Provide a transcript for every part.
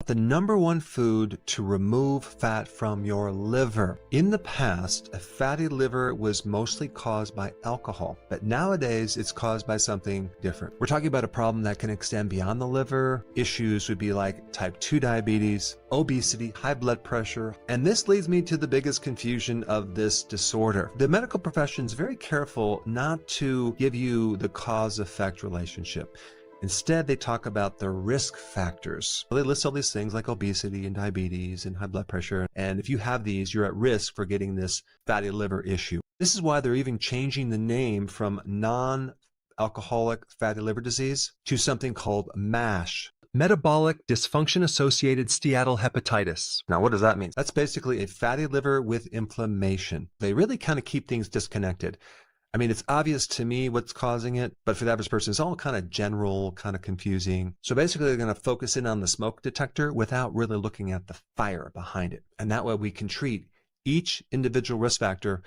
The number one food to remove fat from your liver. In the past, a fatty liver was mostly caused by alcohol, but nowadays it's caused by something different. We're talking about a problem that can extend beyond the liver. Issues would be like type 2 diabetes, obesity, high blood pressure, and this leads me to the biggest confusion of this disorder. The medical profession is very careful not to give you the cause-effect relationship. Instead, they talk about the risk factors. They list all these things like obesity and diabetes and high blood pressure. And if you have these, you're at risk for getting this fatty liver issue. This is why they're even changing the name from non-alcoholic fatty liver disease to something called MASH. Metabolic dysfunction-associated steatohepatitis. Now, what does that mean? That's basically a fatty liver with inflammation. They really kind of keep things disconnected. I mean, it's obvious to me what's causing it, but for the average person, it's all kind of general, kind of confusing. So basically, they're going to focus in on the smoke detector without really looking at the fire behind it. And that way we can treat each individual risk factor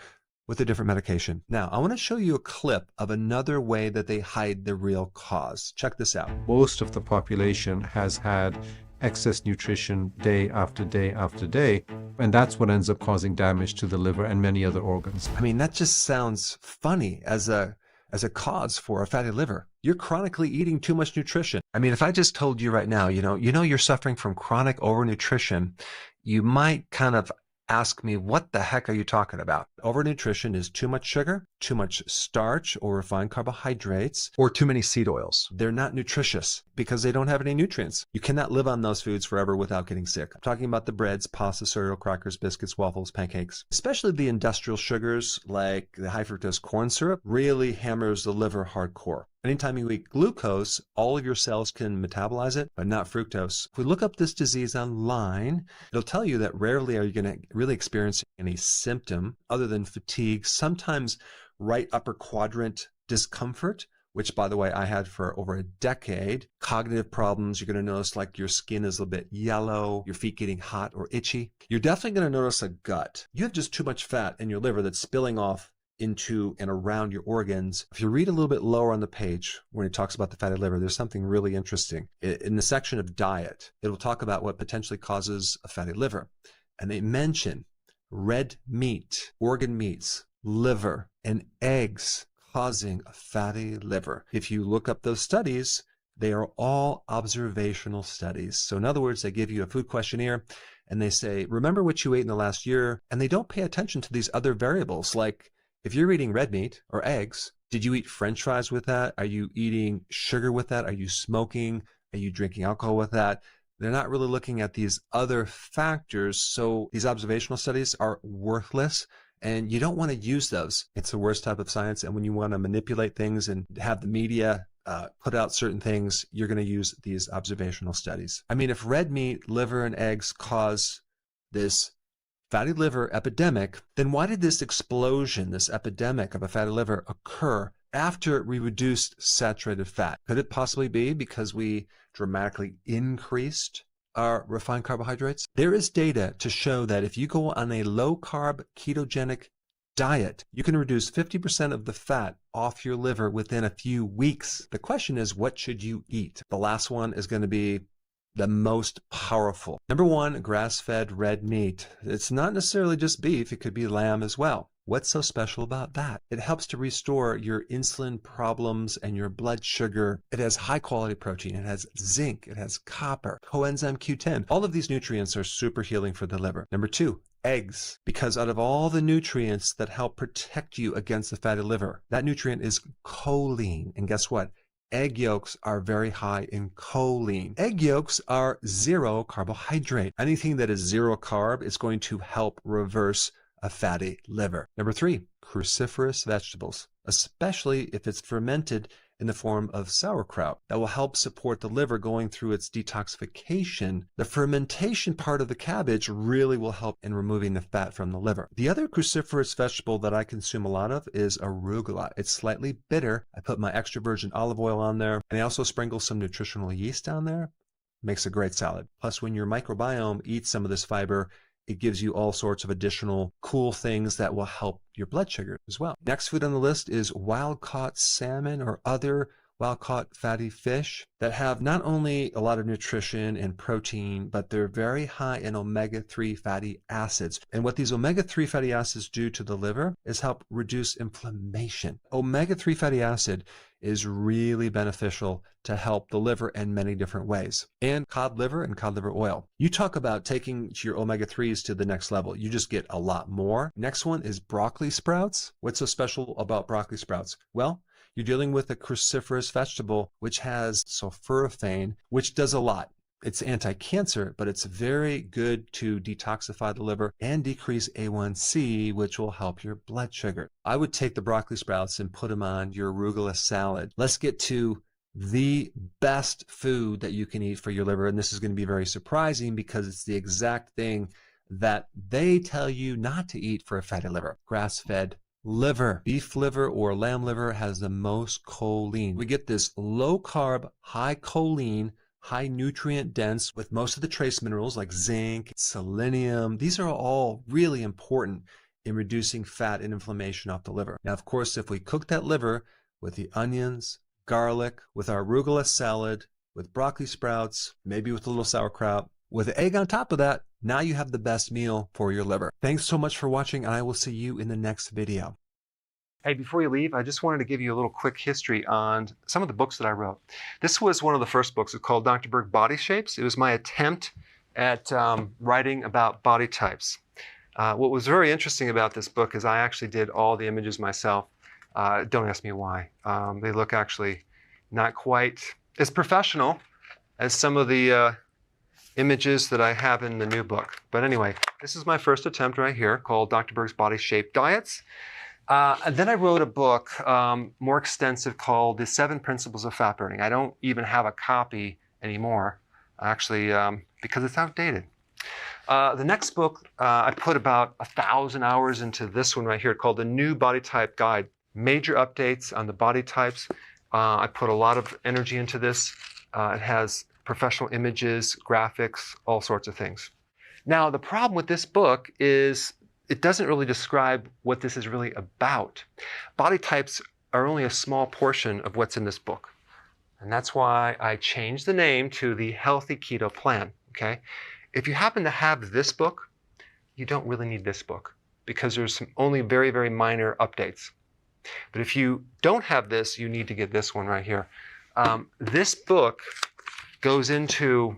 with a different medication. Now, I want to show you a clip of another way that they hide the real cause. Check this out. Most of the population has had excess nutrition day after day after day, and that's what ends up causing damage to the liver and many other organs. I mean, that just sounds funny as a cause for a fatty liver. You're chronically eating too much nutrition. I mean, if I just told you right now, you know you're suffering from chronic overnutrition, you might kind of ask me, what the heck are you talking about? Overnutrition is too much sugar, too much starch or refined carbohydrates, or too many seed oils. They're not nutritious because they don't have any nutrients. You cannot live on those foods forever without getting sick. I'm talking about the breads, pasta, cereal, crackers, biscuits, waffles, pancakes. Especially the industrial sugars like the high fructose corn syrup really hammers the liver hardcore. Anytime you eat glucose, all of your cells can metabolize it, but not fructose. If we look up this disease online, it'll tell you that rarely are you going to really experience any symptom other than fatigue, sometimes right upper quadrant discomfort, which, by the way, I had for over a decade. Cognitive problems, you're going to notice like your skin is a little bit yellow, your feet getting hot or itchy. You're definitely going to notice a gut. You have just too much fat in your liver that's spilling off into and around your organs. If you read a little bit lower on the page when it talks about the fatty liver, there's something really interesting. In the section of diet, it will talk about what potentially causes a fatty liver. And they mention red meat, organ meats, liver, and eggs causing a fatty liver. If you look up those studies, they are all observational studies. So in other words, they give you a food questionnaire and they say, remember what you ate in the last year, and they don't pay attention to these other variables like if you're eating red meat or eggs, did you eat French fries with that? Are you eating sugar with that? Are you smoking? Are you drinking alcohol with that? They're not really looking at these other factors. So these observational studies are worthless and you don't want to use those. It's the worst type of science. And when you want to manipulate things and have the media put out certain things, you're going to use these observational studies. I mean, if red meat, liver, and eggs cause this fatty liver epidemic, then why did this explosion, this epidemic of a fatty liver occur after we reduced saturated fat? Could it possibly be because we dramatically increased our refined carbohydrates? There is data to show that if you go on a low-carb ketogenic diet, you can reduce 50% of the fat off your liver within a few weeks. The question is, what should you eat? The last one is going to be the most powerful. Number one, grass-fed red meat. It's not necessarily just beef, it could be lamb as well. What's so special about that? It helps to restore your insulin problems and your blood sugar. It has high quality protein. It has zinc. It has copper, coenzyme Q10. All of these nutrients are super healing for the liver. Number two, eggs. Because out of all the nutrients that help protect you against the fatty liver, that nutrient is choline. And guess what? Egg yolks are very high in choline. Egg yolks are zero carbohydrate. Anything that is zero carb is going to help reverse a fatty liver. Number three, cruciferous vegetables, especially if it's fermented in the form of sauerkraut. That will help support the liver going through its detoxification. The fermentation part of the cabbage really will help in removing the fat from the liver. The other cruciferous vegetable that I consume a lot of is arugula. It's slightly bitter. I put my extra virgin olive oil on there, and I also sprinkle some nutritional yeast on there. Makes a great salad. Plus, when your microbiome eats some of this fiber, it gives you all sorts of additional cool things that will help your blood sugar as well. Next food on the list is wild-caught salmon or other wild-caught fatty fish that have not only a lot of nutrition and protein, but they're very high in omega-3 fatty acids. And what these omega-3 fatty acids do to the liver is help reduce inflammation. Omega-3 fatty acid is really beneficial to help the liver in many different ways. And cod liver and cod liver oil. You talk about taking your omega-3s to the next level. You just get a lot more. Next one is broccoli sprouts. What's so special about broccoli sprouts? Well, you're dealing with a cruciferous vegetable which has sulforaphane, which does a lot. It's anti-cancer, but it's very good to detoxify the liver and decrease A1C, which will help your blood sugar. I would take the broccoli sprouts and put them on your arugula salad. Let's get to the best food that you can eat for your liver. And this is going to be very surprising because it's the exact thing that they tell you not to eat for a fatty liver. Grass-fed liver. Beef liver or lamb liver has the most choline. We get this low-carb, high choline, high nutrient dense with most of the trace minerals like zinc, selenium. These are all really important in reducing fat and inflammation off the liver. Now, of course, if we cook that liver with the onions, garlic, with our arugula salad, with broccoli sprouts, maybe with a little sauerkraut, with an egg on top of that, now you have the best meal for your liver. Thanks so much for watching, and I will see you in the next video. Hey, before you leave, I just wanted to give you a little quick history on some of the books that I wrote. This was one of the first books. It's called Dr. Berg Body Shapes. It was my attempt at writing about body types. What was very interesting about this book is I actually did all the images myself. Don't ask me why. They look actually not quite as professional as some of the images that I have in the new book. But anyway, this is my first attempt right here called Dr. Berg's Body Shape Diets. And then I wrote a book more extensive called The 7 Principles of Fat Burning. I don't even have a copy anymore, actually, because it's outdated. The next book, I put about 1,000 hours into this one right here called The New Body Type Guide. Major updates on the body types. I put a lot of energy into this. It has professional images, graphics, all sorts of things. Now, the problem with this book is it doesn't really describe what this is really about. Body types are only a small portion of what's in this book. And that's why I changed the name to the Healthy Keto Plan, okay? If you happen to have this book, you don't really need this book because there's only very, very minor updates. But if you don't have this, you need to get this one right here. This book goes into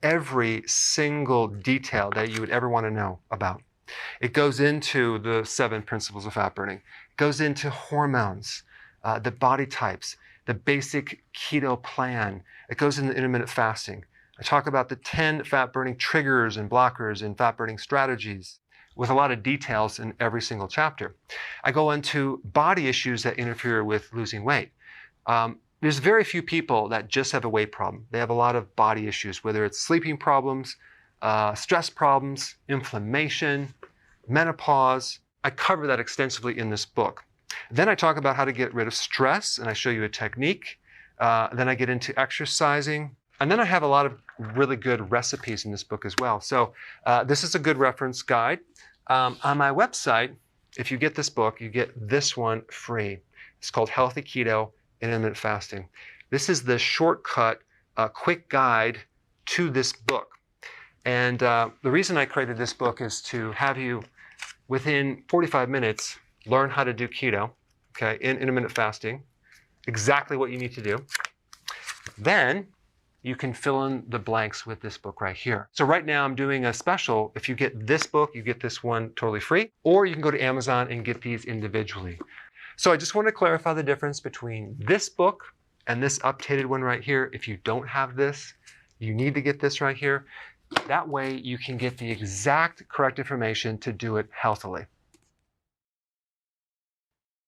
every single detail that you would ever want to know about. It goes into the 7 principles of fat burning. It goes into hormones, the body types, the basic keto plan. It goes into intermittent fasting. I talk about the 10 fat burning triggers and blockers and fat burning strategies with a lot of details in every single chapter. I go into body issues that interfere with losing weight. There's very few people that just have a weight problem. They have a lot of body issues, whether it's sleeping problems, stress problems, inflammation, menopause. I cover that extensively in this book. Then I talk about how to get rid of stress, and I show you a technique. Then I get into exercising. And then I have a lot of really good recipes in this book as well. So this is a good reference guide. On my website, if you get this book, you get this one free. It's called Healthy Keto and Intermittent Fasting. This is the shortcut, quick guide to this book. And the reason I created this book is to have you, within 45 minutes, learn how to do keto, okay, in intermittent fasting, exactly what you need to do. Then you can fill in the blanks with this book right here. So right now I'm doing a special. If you get this book, you get this one totally free, or you can go to Amazon and get these individually. So I just want to clarify the difference between this book and this updated one right here. If you don't have this, you need to get this right here. That way you can get the exact correct information to do it healthily.